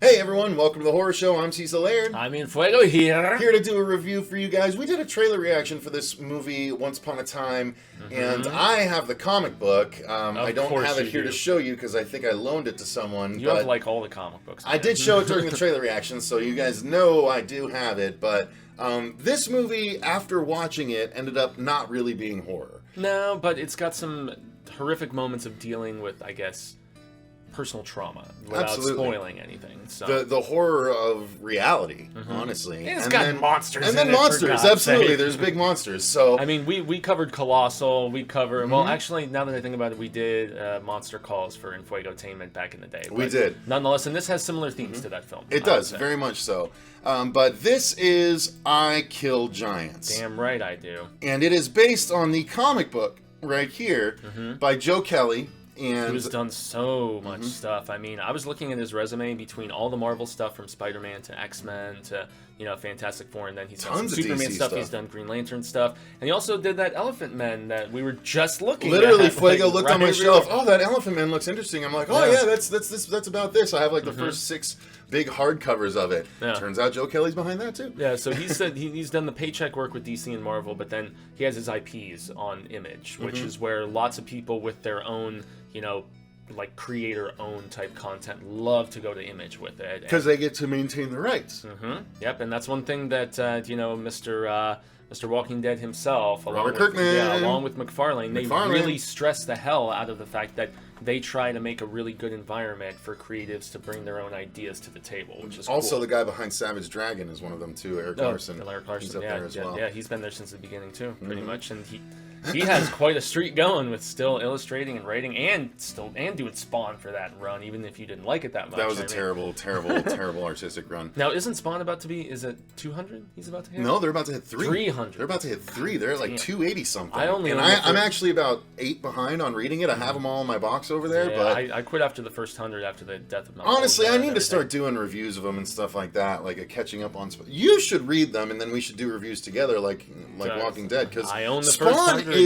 Hey everyone, welcome to the Horror Show. I'm Cecil Laird. I'm Fuego here. Here to do a review for you guys. We did a trailer reaction for this movie Once Upon a Time, and I have the comic book. I don't have it here to show you because I think I loaned it to someone. You have like all the comic books. I did show it during the trailer reaction, so you guys know I do have it, but this movie, after watching it, ended up not really being horror. No, but it's got some horrific moments of dealing with, I guess, personal trauma without spoiling anything. So the horror of reality, honestly. And it's got monsters. And then monsters, absolutely. There's big monsters. So I mean, we covered Colossal. We covered well, actually, now that I think about it, we did Monster Calls for Infuegotainment back in the day. We did, nonetheless, and this has similar themes to that film. It does, very much so. But this is I Kill Giants. Damn right I do. And it is based on the comic book right here by Joe Kelly. And who's done so much stuff. I mean, I was looking at his resume between all the Marvel stuff from Spider-Man to X-Men to, Fantastic Four, and then he's done some Superman stuff. He's done Green Lantern stuff. And he also did that Elephant Man that we were just looking at. Literally, Fuego looked on my shelf. Oh, that Elephant Man looks interesting. I'm like, oh yeah, that's about this. I have like the first 6 big hardcovers of it. Yeah. Turns out Joe Kelly's behind that too. Yeah, so he said he's done the paycheck work with DC and Marvel, but then he has his IPs on Image, which is where lots of people with their own, like creator-owned type content love to go to Image with it. Because they get to maintain the rights. Yep, and that's one thing that, Mr. Walking Dead himself, Robert Kirkman, along with McFarlane, they really stress the hell out of the fact that they try to make a really good environment for creatives to bring their own ideas to the table, which is also cool. the guy behind Savage Dragon is one of them too, Eric Larson. Eric Larson, he's up there as well. Yeah, he's been there since the beginning too, pretty much, and he has quite a streak going with still illustrating and writing and doing Spawn for that run, even if you didn't like it that much. That was a terrible artistic run. Now, isn't Spawn about to be? Is it 200? He's about to hit. No, they're about to hit 300. They're about to hit 3. They're at like 280 something. I'm actually about 8 behind on reading it. I have them all in my box over there. Yeah, but I quit after the first 100 after the death of. Honestly, I need to start doing reviews of them and stuff like that, like catching up on. You should read them, and then we should do reviews together, like Walking Dead, because I own the Spawn first 100.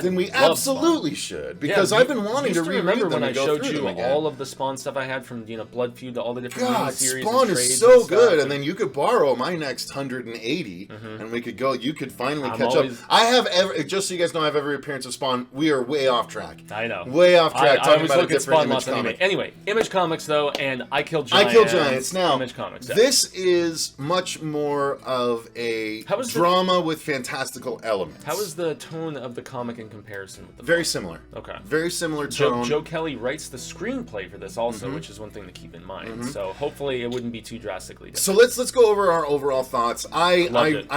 Then we absolutely should, because I've been wanting to reread them when and I go showed through you them again. all of the Spawn stuff I had from Blood Feud to all the different series. Spawn and is so and good, and then you could borrow my next 180, and we could go. You could finally catch up. I have just so you guys know, I have every appearance of Spawn. We are way off track. I know, way off track. I talking was about looking a different at Spawn Image comic. Anyway, Image Comics though, and I Kill Giants. I Kill Giants. Now, Image Comics. This is much more of a drama with fantastical elements. How is the tone of the comic in comparison with the Very similar. Okay. Very similar tone. Joe Kelly writes the screenplay for this also, which is one thing to keep in mind. So hopefully it wouldn't be too drastically different. So let's go over our overall thoughts. I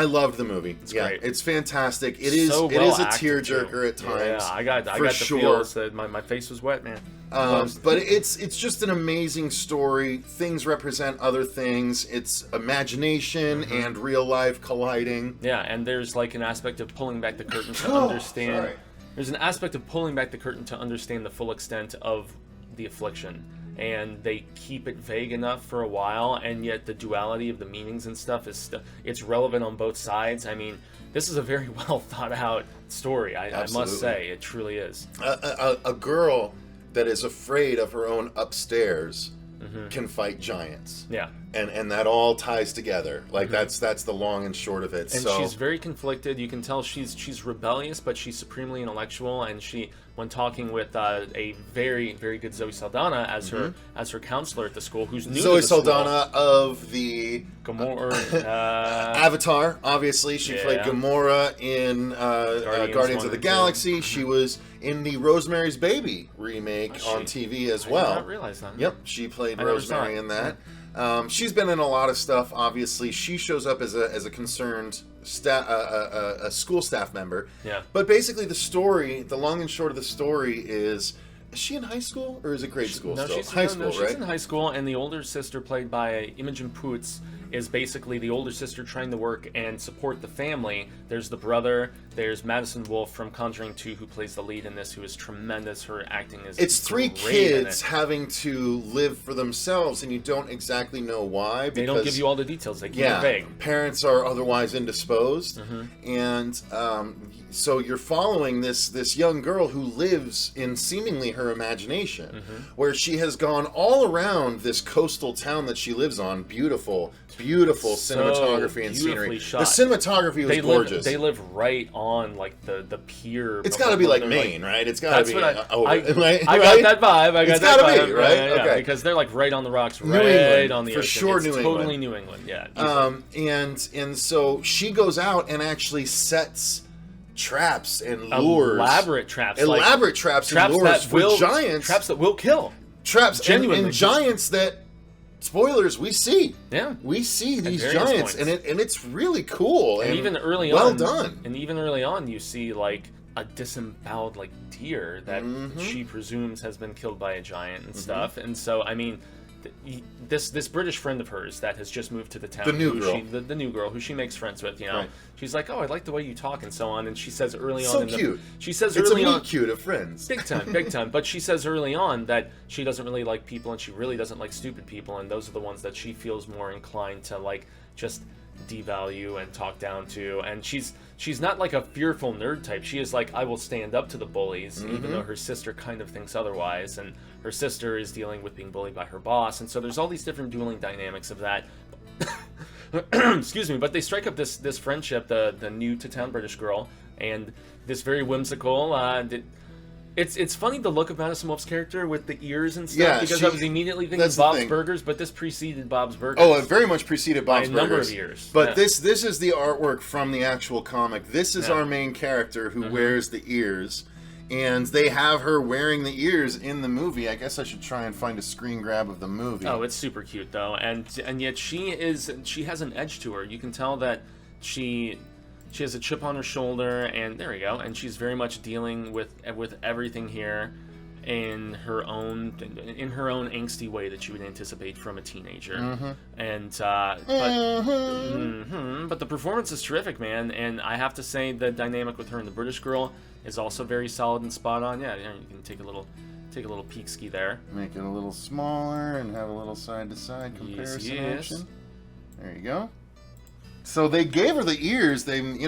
loved the movie. It's great. It's fantastic. It is a tearjerker at times. Yeah, I got the feels that my face was wet, man. But it's just an amazing story. Things represent other things. It's imagination and real life colliding. Yeah, and there's like an aspect of pulling back the curtain to understand. Sorry. There's an aspect of pulling back the curtain to understand the full extent of the affliction, and they keep it vague enough for a while, and yet the duality of the meanings and stuff it's relevant on both sides. I mean, this is a very well thought out story. I must say, it truly is. A girl that is afraid of her own upstairs can fight giants. Yeah. And that all ties together. Like that's the long and short of it. And she's very conflicted. You can tell she's rebellious, but she's supremely intellectual. And she, when talking with a very, very good Zoe Saldana as her counselor at the school, who's new Zoe to the Saldana of the Gamora Avatar. Obviously, she played Gamora in Guardians of the Galaxy. She was in the Rosemary's Baby remake on TV as well. I did not realize that. Yep, she played Rosemary in that. She's been in a lot of stuff. Obviously, she shows up as a concerned a school staff member. Yeah. But basically, the long and short of the story is she in high school or is it grade school? No, still? She's high school, she's right? in high school, and the older sister, played by Imogen Poots, is basically the older sister trying to work and support the family. There's the brother. There's Madison Wolfe from Conjuring 2, who plays the lead in this, who is tremendous. Her acting is It's three kids having to live for themselves, and you don't exactly know why. They don't give you all the details. They keep it vague. Parents are otherwise indisposed, and so you're following this young girl who lives in seemingly her imagination, where she has gone all around this coastal town that she lives on. Beautiful cinematography and scenery. Shot. The cinematography was gorgeous. They live right on like the pier. It's got to be like Maine, right? It's got to be. I got that vibe. It's got to be, right? Yeah, okay. Because they're like right on the rocks, New England, on the for ocean. sure. It's New totally England. New England. Yeah. And so she goes out and actually sets traps and lures. Elaborate traps and lures for giants. Traps that will kill. Traps Genuinely. and giants that, spoilers, we see. Yeah. We see these giants, and it's really cool. And even early well on. done. And even early on, you see like a disemboweled like deer that she presumes has been killed by a giant and stuff. And so, I mean, this British friend of hers that has just moved to the town, the new girl who she makes friends with, she's like, oh, I like the way you talk and so on, and she says early on, so cute. She says it's early a on, cute of friends, big time. But she says early on that she doesn't really like people, and she really doesn't like stupid people, and those are the ones that she feels more inclined to like just devalue and talk down to. And she's not like a fearful nerd type. She is like, I will stand up to the bullies, even though her sister kind of thinks otherwise, and her sister is dealing with being bullied by her boss, and so there's all these different dueling dynamics of that. Excuse me, but they strike up this friendship, the new to town British girl, and this very whimsical. It's funny the look of Madison Wolfe's character with the ears and stuff, because I was immediately thinking Bob's Burgers, but this preceded Bob's Burgers. Oh, it very much preceded Bob's Burgers. By a number of years. But this is the artwork from the actual comic. This is our main character who wears the ears, and they have her wearing the ears in the movie. I guess I should try and find a screen grab of the movie. Oh, it's super cute though, and yet she has an edge to her. You can tell that she has a chip on her shoulder, and there we go. And she's very much dealing with everything here in her own angsty way that you would anticipate from a teenager. And but the performance is terrific, man. And I have to say the dynamic with her and the British girl is also very solid and spot on. Yeah, you can take a little peek ski there. Make it a little smaller and have a little side to side comparison action. There you go. So they gave her the ears, and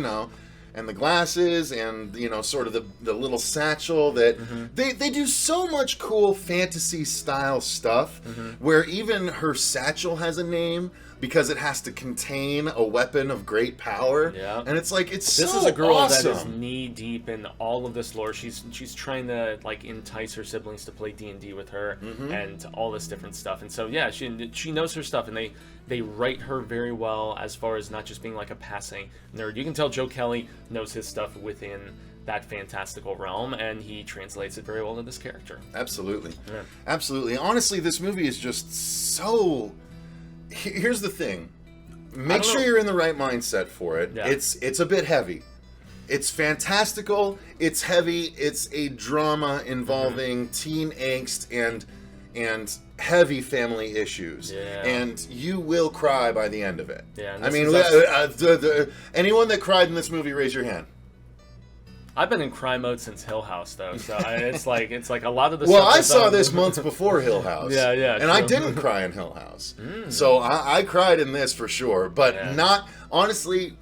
the glasses, and sort of the little satchel that they do so much cool fantasy style stuff, where even her satchel has a name because it has to contain a weapon of great power. Yeah. And it's like, this is a girl awesome. That is knee deep in all of this lore. She's trying to like entice her siblings to play D&D with her and all this different stuff. And so yeah, she knows her stuff, and they write her very well as far as not just being like a passing nerd. You can tell Joe Kelly knows his stuff within that fantastical realm, and he translates it very well to this character. Absolutely. Yeah. Absolutely. Honestly, this movie is just so... Here's the thing. Make sure you're in the right mindset for it. Yeah. It's a bit heavy. It's fantastical, it's heavy, it's a drama involving teen angst and heavy family issues. Yeah. And you will cry by the end of it. Yeah, I mean, anyone that cried in this movie, raise your hand. I've been in cry mode since Hill House, though, so it's like a lot of the. Well, I saw this months before Hill House. Yeah, and true. I didn't cry in Hill House, so I cried in this for sure. But not honestly.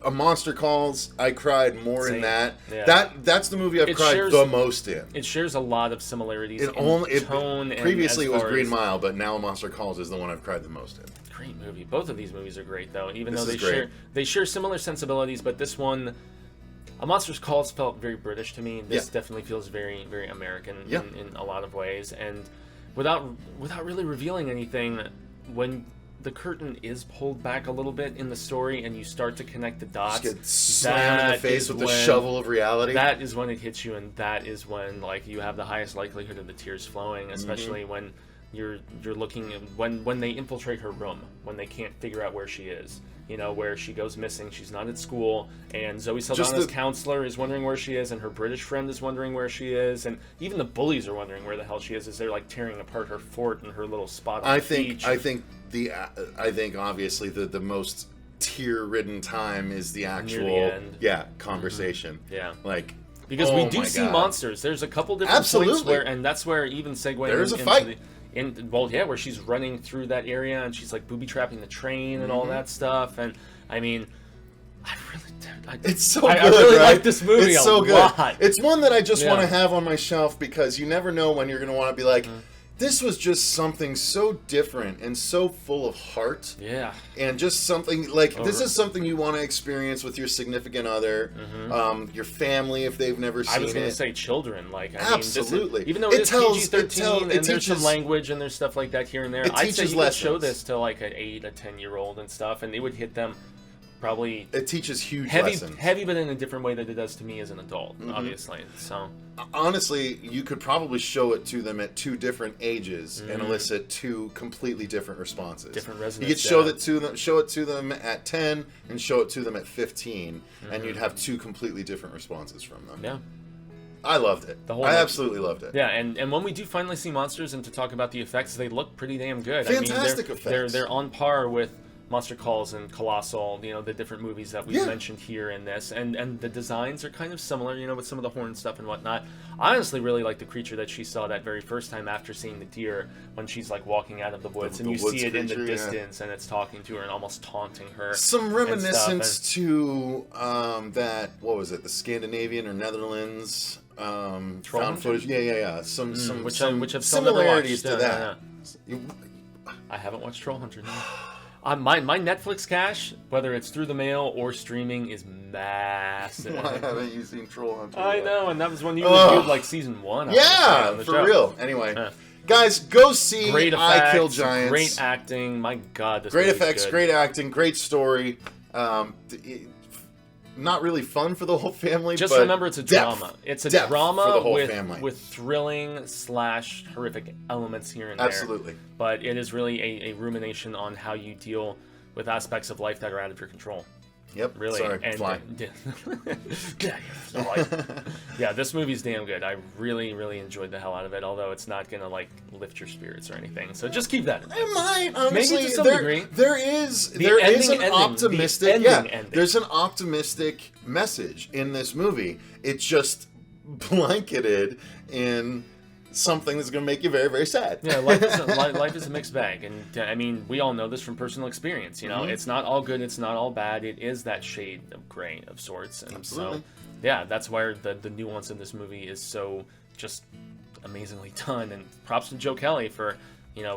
A Monster Calls, I cried more in that. Yeah. That's the movie I've cried the most in. It shares a lot of similarities in tone. Previously, it was Green Mile, but now A Monster Calls is the one I've cried the most in. Great movie. Both of these movies are great, though. Even though they share similar sensibilities, but this one. A Monster's Calls felt very British to me. This definitely feels very, very American in a lot of ways. And without really revealing anything, when the curtain is pulled back a little bit in the story and you start to connect the dots, just get slammed in the face with the shovel of reality. That is when it hits you, and that is when like you have the highest likelihood of the tears flowing, especially when you're looking at when they infiltrate her room, when they can't figure out where she is. Where she goes missing, she's not at school, and Zoe Saldana's counselor is wondering where she is, and her British friend is wondering where she is, and even the bullies are wondering where the hell she is as they're like tearing apart her fort and her little spot on the beach. I think I think obviously the most tear-ridden time is the actual conversation. Mm-hmm. Yeah. Like, because we do see monsters. There's a couple different points where, and that's where even segueing there's a fight. Where she's running through that area and she's like booby trapping the train and all that stuff. And I mean, it's so good. I really right? like this movie. It's so good. Lot. It's one that I just want to have on my shelf because you never know when you're going to want to be like, this was just something so different and so full of heart. Yeah. And just something like this is something you want to experience with your significant other, your family if they've never seen it. I was going to say children. Like, absolutely. Even though it's PG-13 and there's some language and there's stuff like that here and there, I'd say you could show this to like an 8, a 10-year-old and stuff, and they would hit them. Probably it teaches huge lessons. Heavy, but in a different way that it does to me as an adult, obviously. So honestly, you could probably show it to them at 2 different ages and elicit 2 completely different responses. Different resonance. You could show it to them at 10 and show it to them at 15, and you'd have 2 completely different responses from them. Yeah. I loved it. I absolutely loved it. Yeah, and when we do finally see monsters and to talk about the effects, they look pretty damn good. Fantastic effects. They're on par with Monster Calls and Colossal, the different movies that we've mentioned here in this, and the designs are kind of similar, with some of the horn stuff and whatnot. I honestly really like the creature that she saw that very first time after seeing the deer, when she's like walking out of the woods, and you see it in the distance, and it's talking to her and almost taunting her. Some reminiscence to that, what was it, the Scandinavian or Netherlands found footage? Yeah. Some similarities to that. I haven't watched Troll Hunter. No. My Netflix cache, whether it's through the mail or streaming, is massive. Why haven't you seen Troll Hunter? I know, and that was when you reviewed like season 1. Yeah, for real. Anyway, guys, go see I Kill Giants. Great acting. My God, this great effects, great acting, great story. Not really fun for the whole family. Just but remember, it's a drama. It's a drama for the whole family. With thrilling / horrific elements here and Absolutely. there. But it is really a rumination on how you deal with aspects of life that are out of your control. Yep. Really. Sorry. Fly. Yeah, this movie's damn good. I really, really enjoyed the hell out of it. Although it's not gonna like lift your spirits or anything. So just keep that in mind. It might, honestly. Maybe to some degree. There is an optimistic. There's an optimistic message in this movie. It's just blanketed in something that's going to make you very, very sad. Yeah, life is a mixed bag, and I mean, we all know this from personal experience. It's not all good, it's not all bad. It is that shade of gray of sorts, and absolutely. So yeah, that's where the nuance in this movie is so just amazingly done. And props to Joe Kelly for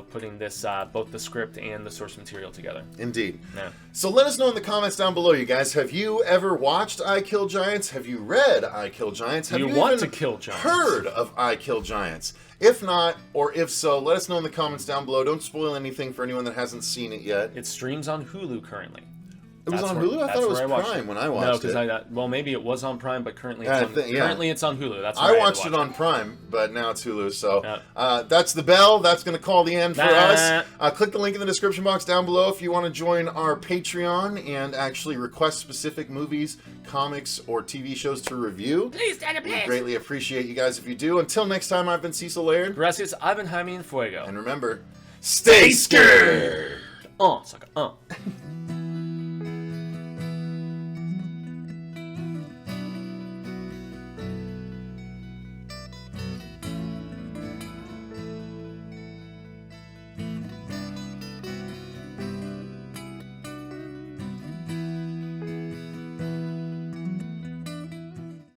putting this both the script and the source material together. Indeed. Yeah. So let us know in the comments down below, you guys. Have you ever watched I Kill Giants? Have you read I Kill Giants? Have you want to kill giants? Heard of I Kill Giants? If not, or if so, let us know in the comments down below. Don't spoil anything for anyone that hasn't seen it yet. It streams on Hulu currently. It was on Hulu? I thought it was Prime when I watched it. No, because maybe it was on Prime, but currently it's on Hulu. That's where I watched it on Prime, but now it's Hulu. So that's the bell. That's going to call the end for us. Click the link in the description box down below if you want to join our Patreon and actually request specific movies, comics, or TV shows to review. Please, Daddy, please. We greatly appreciate you guys if you do. Until next time, I've been Cecil Laird. Gracias, I've been Jaime Fuego. And remember, stay scared! Sucker.